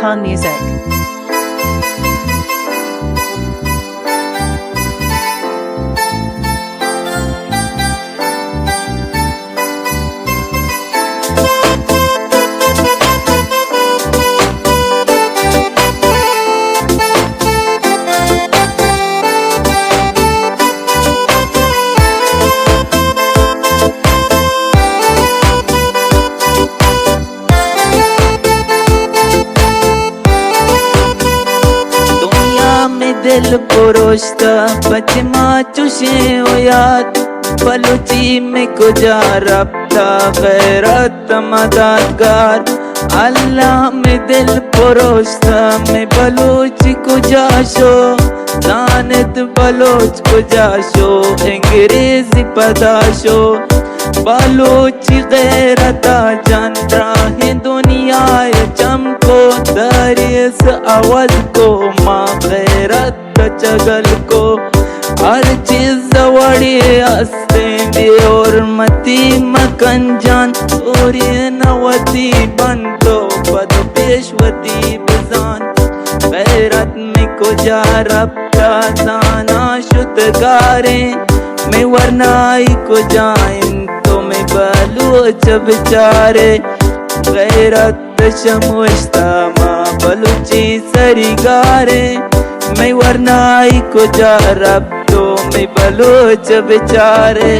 Khan Music. दिल पुरुष्ता पचमा चुशे ओ याद बलूची में कुजा रब्ता गैरत मददगार अल्लाह में दिल पुरुष्ता में बलूच कुजा शो दानत बलूच कुजा शो अंग्रेजी पदा शो बलूच गैरता जानता है दुनिया चमको दरिस आवाज को माँ गैरत चगल को हर चीज जवड़ी हंसते दे और मती मकन जान और ये नवती बंदो पद पेशवती बजान गैरत में को जा रब्ता जाना शुतगारे मैं वरनाई को जाइन तो मैं बलूच बेचारे गैरत शमुश्ता माँ बलूची सरीगारे मैं वरनाई को जा रब तो मैं बलूच बेचारे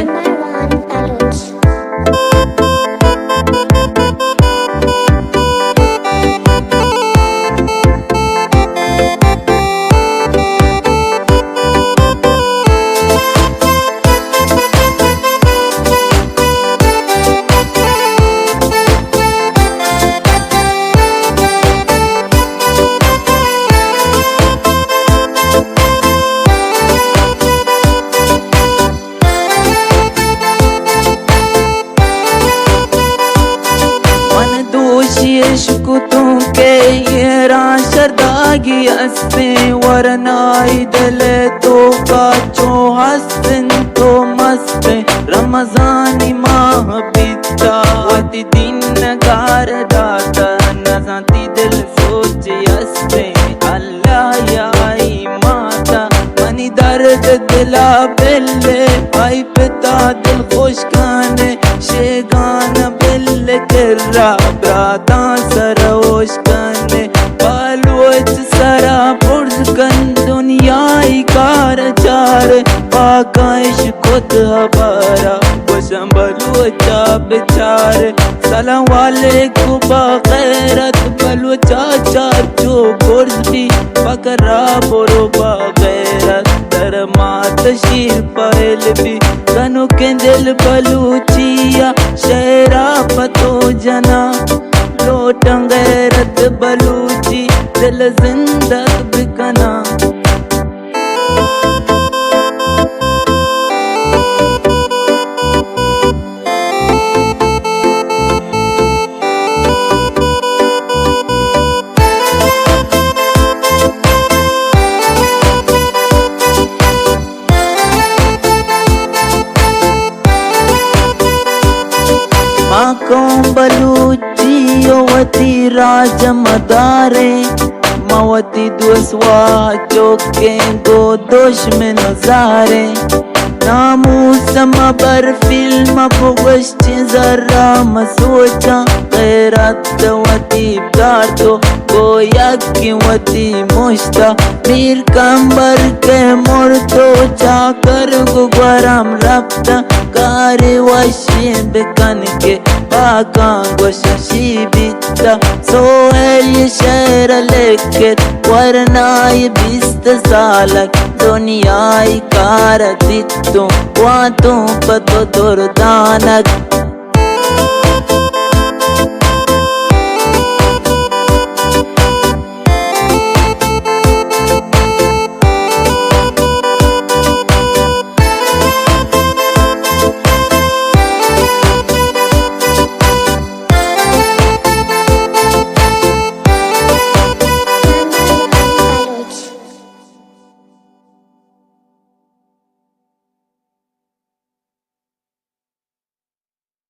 कुतों के ये राशरदागी हंसते वरनाई दिल तो काचो हंसन तो मस्त रमजानी माह बीता वती दिन नगार दाता नजाती दिल सोच हंसते अल्लाह याई माता मनी दर्द दिला बिल्ले आई पिता दिल खुश खाने शेगान बिल्ले किर्रा ब्राता सरोश कने बालवच सरा पुर्ज कन दुनियाई कार चार पाकाइश खुद हबारा गोशम बलूचा बेचार सलाम वालेकुम बगैरत बलूचा चाचो गुर्ज भी पकड़ा बोरो बगैरत दरमात शीर पहल भी कनु के दिल बलूचिया शहरा पतो जना लोटं गैरत बलूची दिल जिंदा बिकना माँ बलूची वती राज मदारे मवती दुस्वा चौके गो दुश्मन जारे नामूसम बर फिल्म पुगश्च जरा मसोचा गैरत वती प्यार तो गोया की वती मुश्ता मीर कंबर के मुर्दो चाकर गुगरम रफ्ता कारी वशी बिकन के बाका गोशी बिता सोहेल शहर लेके वरनाई 20 सालक दुनियाई कार दित्तो वातों पतो दुर्दानक